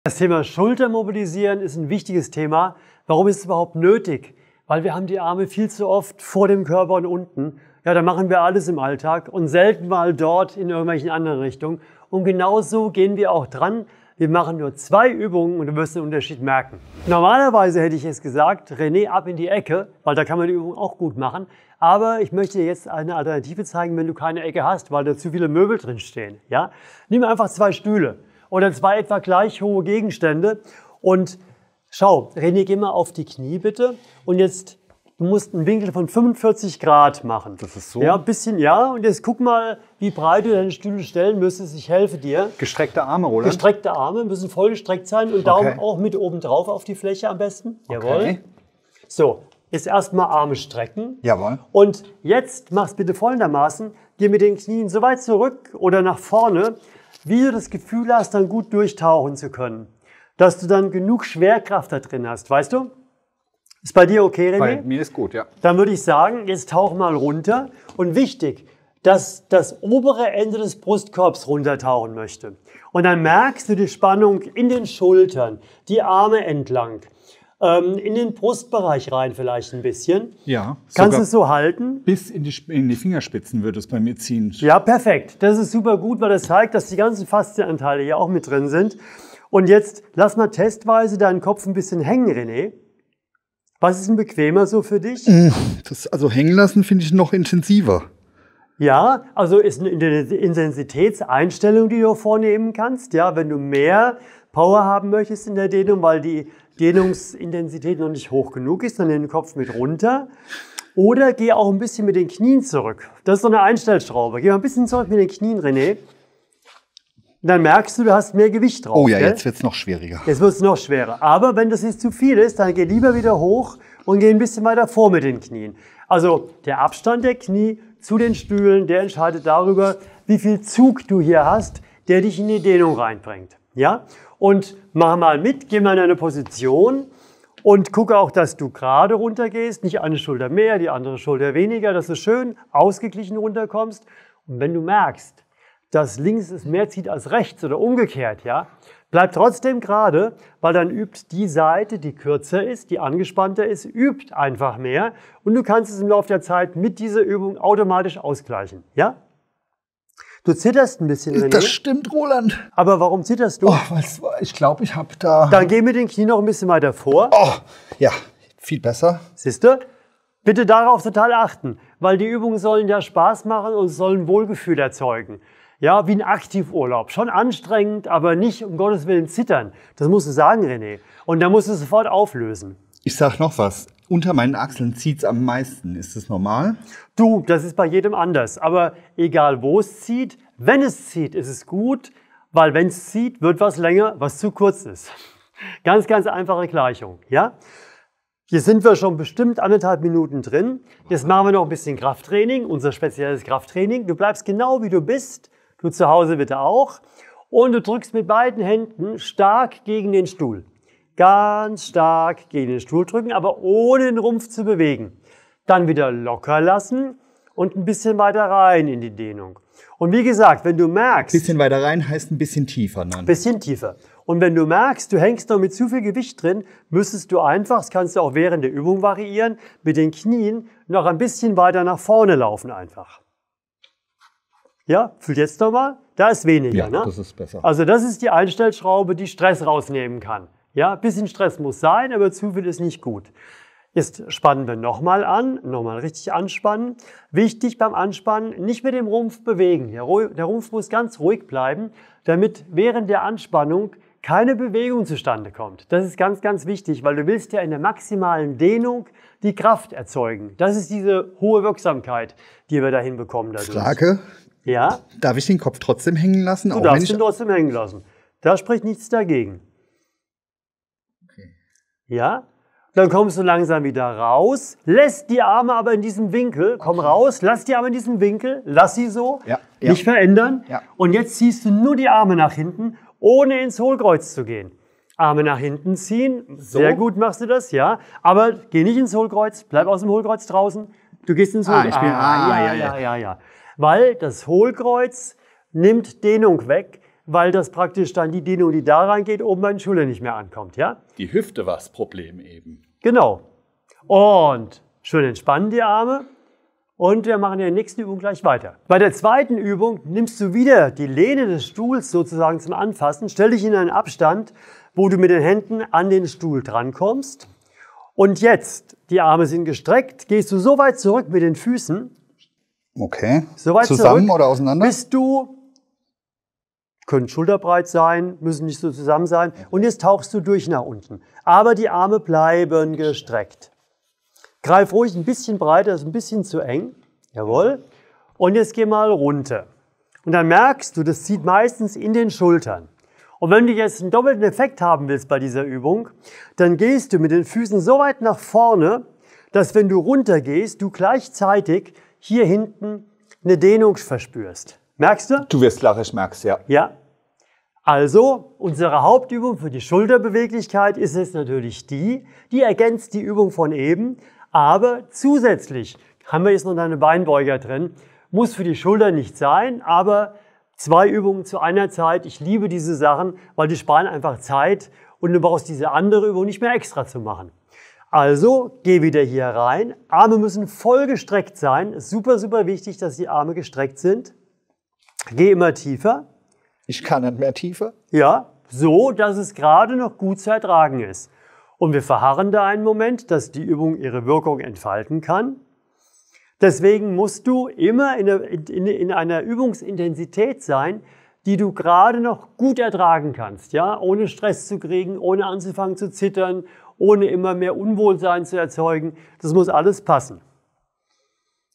Das Thema Schulter mobilisieren ist ein wichtiges Thema. Warum ist es überhaupt nötig? Weil wir haben die Arme viel zu oft vor dem Körper und unten. Ja, da machen wir alles im Alltag und selten mal dort in irgendwelchen anderen Richtungen. Und genau so gehen wir auch dran. Wir machen nur 2 Übungen und du wirst den Unterschied merken. Normalerweise hätte ich jetzt gesagt, René, ab in die Ecke, weil da kann man die Übung auch gut machen. Aber ich möchte dir jetzt eine Alternative zeigen, wenn du keine Ecke hast, weil da zu viele Möbel drin stehen. Ja? Nimm einfach 2 Stühle oder 2 etwa gleich hohe Gegenstände und schau, René, geh mal auf die Knie bitte und jetzt, du musst einen Winkel von 45 Grad machen. Das ist so? Ja, ein bisschen, ja. Und jetzt guck mal, wie breit du deine Stühle stellen müsstest. Ich helfe dir. Gestreckte Arme, oder? Gestreckte Arme müssen voll gestreckt sein und Daumen auch mit oben drauf auf die Fläche am besten. Jawohl. Okay. So, jetzt erstmal Arme strecken. Jawohl. Und jetzt mach's bitte folgendermaßen. Geh mit den Knien so weit zurück oder nach vorne, wie du das Gefühl hast, dann gut durchtauchen zu können. Dass du dann genug Schwerkraft da drin hast, weißt du? Ist bei dir okay, René? Bei mir ist gut, ja. Dann würde ich sagen, jetzt tauch mal runter. Und wichtig, dass das obere Ende des Brustkorbs runtertauchen möchte. Und dann merkst du die Spannung in den Schultern, die Arme entlang, in den Brustbereich rein vielleicht ein bisschen. Ja. Kannst du es so halten? Bis in die Fingerspitzen würde es bei mir ziehen. Ja, perfekt. Das ist super gut, weil das zeigt, dass die ganzen Faszienanteile hier auch mit drin sind. Und jetzt lass mal testweise deinen Kopf ein bisschen hängen, René. Was ist denn bequemer so für dich? Also hängen lassen finde ich noch intensiver. Ja, also ist eine Intensitätseinstellung, die du vornehmen kannst. Ja, wenn du mehr Power haben möchtest in der Dehnung, weil die Dehnungsintensität noch nicht hoch genug ist, dann nimm den Kopf mit runter. Oder geh auch ein bisschen mit den Knien zurück. Das ist so eine Einstellschraube. Geh mal ein bisschen zurück mit den Knien, René. Und dann merkst du, du hast mehr Gewicht drauf. Oh ja, gell? jetzt wird es noch schwieriger. Jetzt wird es noch schwerer. Aber wenn das jetzt zu viel ist, dann geh lieber wieder hoch und geh ein bisschen weiter vor mit den Knien. Also der Abstand der Knie zu den Stühlen, der entscheidet darüber, wie viel Zug du hier hast, der dich in die Dehnung reinbringt. Ja? Und mach mal mit, geh mal in eine Position und gucke auch, dass du gerade runtergehst. Nicht eine Schulter mehr, die andere Schulter weniger, dass du schön ausgeglichen runterkommst. Und wenn du merkst, dass links es mehr zieht als rechts oder umgekehrt, ja, bleib trotzdem gerade, weil dann übt die Seite, die kürzer ist, die angespannter ist, übt einfach mehr und du kannst es im Laufe der Zeit mit dieser Übung automatisch ausgleichen, ja? Du zitterst ein bisschen, René. Das stimmt, Roland. Aber warum zitterst du? Oh, ich glaube, ich habe da... Dann geh mit den Knien noch ein bisschen weiter vor. Oh, ja, viel besser. Siehst du? Bitte darauf total achten, weil die Übungen sollen ja Spaß machen und sollen Wohlgefühl erzeugen. Ja, wie ein Aktivurlaub. Schon anstrengend, aber nicht um Gottes Willen zittern. Das musst du sagen, René. Und da musst du es sofort auflösen. Ich sag noch was. Unter meinen Achseln zieht es am meisten. Ist das normal? Du, das ist bei jedem anders. Aber egal wo es zieht, wenn es zieht, ist es gut. Weil wenn es zieht, wird was länger, was zu kurz ist. Ganz, ganz einfache Gleichung. Ja? Hier sind wir schon bestimmt 1,5 Minuten drin. Jetzt machen wir noch ein bisschen Krafttraining, unser spezielles Krafttraining. Du bleibst genau wie du bist. Du zu Hause bitte auch. Und du drückst mit beiden Händen stark gegen den Stuhl. Ganz stark gegen den Stuhl drücken, aber ohne den Rumpf zu bewegen. Dann wieder locker lassen und ein bisschen weiter rein in die Dehnung. Und wie gesagt, wenn du merkst... Ein bisschen weiter rein heißt ein bisschen tiefer. Ein bisschen tiefer. Und wenn du merkst, du hängst noch mit zu viel Gewicht drin, müsstest du einfach, das kannst du auch während der Übung variieren, mit den Knien noch ein bisschen weiter nach vorne laufen einfach. Ja, fühlt jetzt nochmal, da ist weniger. Ja, ne? Das ist besser. Also das ist die Einstellschraube, die Stress rausnehmen kann. Ja, ein bisschen Stress muss sein, aber zu viel ist nicht gut. Jetzt spannen wir nochmal an, nochmal richtig anspannen. Wichtig beim Anspannen, nicht mit dem Rumpf bewegen. Der Rumpf muss ganz ruhig bleiben, damit während der Anspannung keine Bewegung zustande kommt. Das ist ganz, ganz wichtig, weil du willst ja in der maximalen Dehnung die Kraft erzeugen. Das ist diese hohe Wirksamkeit, die wir da hinbekommen dadurch. Frage. Ja? Darf ich den Kopf trotzdem hängen lassen? Du darfst ihn trotzdem hängen lassen. Da spricht nichts dagegen. Okay. Ja? Dann kommst du langsam wieder raus, lässt die Arme aber in diesem Winkel, komm raus, lass die Arme in diesem Winkel, lass sie so, nicht verändern. Ja. Und jetzt ziehst du nur die Arme nach hinten, ohne ins Hohlkreuz zu gehen. Arme nach hinten ziehen, so. Sehr gut machst du das, ja. Aber geh nicht ins Hohlkreuz, bleib aus dem Hohlkreuz draußen. Du gehst ins Hohlkreuz. Ja. Weil das Hohlkreuz nimmt Dehnung weg, weil das praktisch dann die Dehnung, die da reingeht, oben bei den Schultern nicht mehr ankommt. Ja? Die Hüfte war das Problem eben. Genau. Und schön entspannen die Arme. Und wir machen in der nächsten Übung gleich weiter. Bei der zweiten Übung nimmst du wieder die Lehne des Stuhls sozusagen zum Anfassen. Stell dich in einen Abstand, wo du mit den Händen an den Stuhl drankommst. Und jetzt, die Arme sind gestreckt, gehst du so weit zurück mit den Füßen. Okay. So weit Zusammen zurück, oder auseinander? bis du, können schulterbreit sein, müssen nicht so zusammen sein. Und jetzt tauchst du durch nach unten. Aber die Arme bleiben gestreckt. Greif ruhig ein bisschen breiter, ist ein bisschen zu eng. Jawohl. Und jetzt geh mal runter. Und dann merkst du, das zieht meistens in den Schultern. Und wenn du jetzt einen doppelten Effekt haben willst bei dieser Übung, dann gehst du mit den Füßen so weit nach vorne, dass wenn du runter gehst, du gleichzeitig hier hinten eine Dehnung verspürst. Merkst du? Du wirst lachen, ich merk's, ja. Ja. Also, unsere Hauptübung für die Schulterbeweglichkeit ist es natürlich die ergänzt die Übung von eben, aber zusätzlich haben wir jetzt noch eine Beinbeuger drin. Muss für die Schulter nicht sein, aber 2 Übungen zu einer Zeit. Ich liebe diese Sachen, weil die sparen einfach Zeit und du brauchst diese andere Übung nicht mehr extra zu machen. Also, geh wieder hier rein. Arme müssen voll gestreckt sein. Ist super, super wichtig, dass die Arme gestreckt sind. Geh immer tiefer. Ich kann nicht mehr tiefer. Ja, so, dass es gerade noch gut zu ertragen ist. Und wir verharren da einen Moment, dass die Übung ihre Wirkung entfalten kann. Deswegen musst du immer in einer Übungsintensität sein, die du gerade noch gut ertragen kannst. Ja? Ohne Stress zu kriegen, ohne anzufangen zu zittern, ohne immer mehr Unwohlsein zu erzeugen. Das muss alles passen.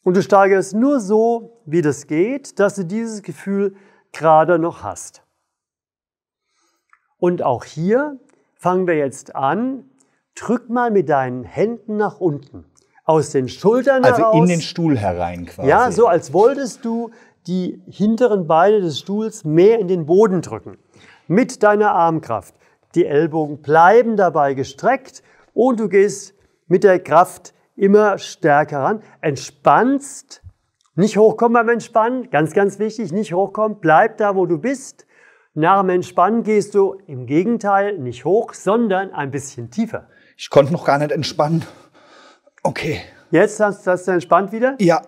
Und du steigerst nur so, wie das geht, dass du dieses Gefühl gerade noch hast. Und auch hier fangen wir jetzt an. Drück mal mit deinen Händen nach unten. Aus den Schultern heraus. Also in den Stuhl herein quasi. Ja, so als wolltest du die hinteren Beine des Stuhls mehr in den Boden drücken. Mit deiner Armkraft. Die Ellbogen bleiben dabei gestreckt und du gehst mit der Kraft immer stärker ran. Entspannst. Nicht hochkommen beim Entspannen. Ganz, ganz wichtig. Nicht hochkommen. Bleib da, wo du bist. Nach dem Entspannen gehst du im Gegenteil nicht hoch, sondern ein bisschen tiefer. Ich konnte noch gar nicht entspannen. Okay. Jetzt hast du entspannt wieder? Ja.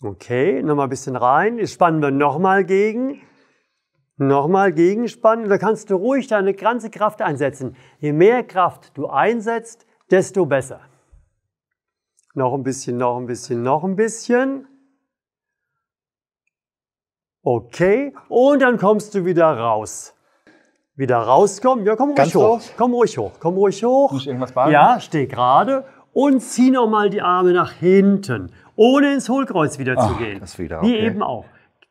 Okay, nochmal ein bisschen rein. Jetzt spannen wir nochmal gegen. Nochmal gegenspannen. Und da kannst du ruhig deine ganze Kraft einsetzen. Je mehr Kraft du einsetzt, desto besser. Noch ein bisschen, noch ein bisschen, noch ein bisschen. Okay, und dann kommst du wieder raus. Wieder rauskommen. Ja, komm ruhig Ganz hoch. raus? Komm ruhig hoch. Komm ruhig hoch. Muss ich irgendwas behalten? Ja, steh gerade und zieh nochmal die Arme nach hinten, ohne ins Hohlkreuz wieder zu gehen. Das wieder, Wie okay. eben auch.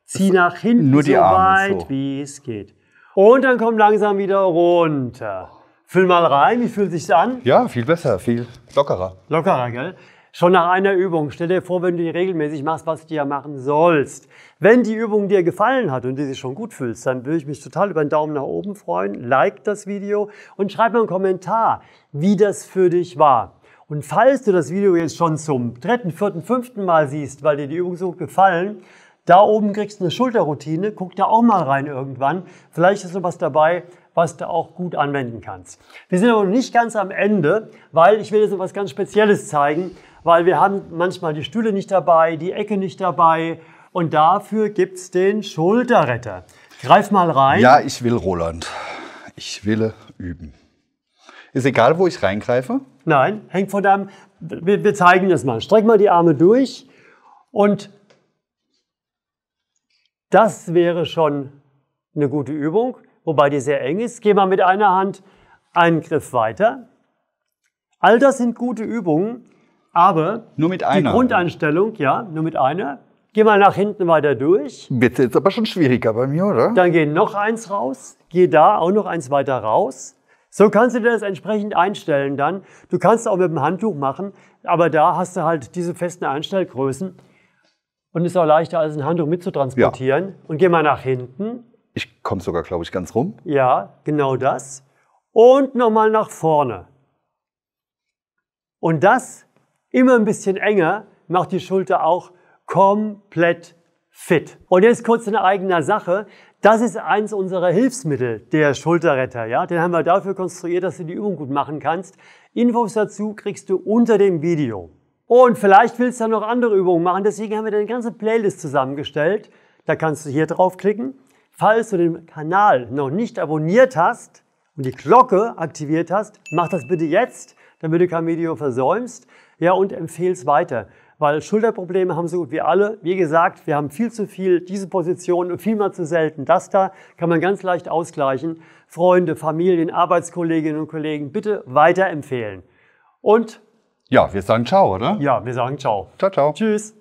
Zieh nach hinten nur die so Arme, weit, so. wie es geht. Und dann komm langsam wieder runter. Fühl mal rein, wie fühlt sich's an? Ja, viel besser, viel lockerer. Lockerer, gell? Schon nach einer Übung. Stell dir vor, wenn du die regelmäßig machst, was du ja machen sollst. Wenn die Übung dir gefallen hat und du dich schon gut fühlst, dann würde ich mich total über einen Daumen nach oben freuen. Like das Video und schreib mal einen Kommentar, wie das für dich war. Und falls du das Video jetzt schon zum 3., 4., 5. Mal siehst, weil dir die Übung so gefallen, da oben kriegst du eine Schulterroutine. Guck da auch mal rein irgendwann. Vielleicht ist noch was dabei, was du auch gut anwenden kannst. Wir sind aber noch nicht ganz am Ende, weil ich will jetzt noch was ganz Spezielles zeigen, weil wir haben manchmal die Stühle nicht dabei, die Ecke nicht dabei und dafür gibt's den Schulterretter. Greif mal rein. Ja, ich will, Roland. Ich will üben. Ist egal, wo ich reingreife? Nein, hängt von deinem... Wir zeigen das mal. Streck mal die Arme durch und das wäre schon eine gute Übung, wobei die sehr eng ist. Geh mal mit einer Hand einen Griff weiter. All das sind gute Übungen, aber Nur mit die einer. Grundeinstellung, ja, nur mit einer. Geh mal nach hinten weiter durch. Wird jetzt aber schon schwieriger bei mir, oder? Dann geh noch eins raus. Geh da auch noch eins weiter raus. So kannst du dir das entsprechend einstellen dann. Du kannst auch mit dem Handtuch machen, aber da hast du halt diese festen Einstellgrößen. Und ist auch leichter, als ein Handtuch mitzutransportieren. Ja. Und geh mal nach hinten. Ich komme sogar, glaube ich, ganz rum. Ja, genau das. Und nochmal nach vorne. Und das immer ein bisschen enger macht die Schulter auch komplett fit. Und jetzt kurz in eigener Sache. Das ist eins unserer Hilfsmittel, der Schulterretter. Ja? Den haben wir dafür konstruiert, dass du die Übung gut machen kannst. Infos dazu kriegst du unter dem Video. Und vielleicht willst du dann noch andere Übungen machen, deswegen haben wir eine ganze Playlist zusammengestellt. Da kannst du hier draufklicken. Falls du den Kanal noch nicht abonniert hast und die Glocke aktiviert hast, mach das bitte jetzt, damit du kein Video versäumst. Ja, und empfehle es weiter, weil Schulterprobleme haben so gut wie alle. Wie gesagt, wir haben viel zu viel diese Position und viel mal zu selten das da. Kann man ganz leicht ausgleichen. Freunde, Familien, Arbeitskolleginnen und Kollegen, bitte weiterempfehlen. Und ja, wir sagen ciao, oder? ja, wir sagen ciao. Ciao, ciao. Tschüss.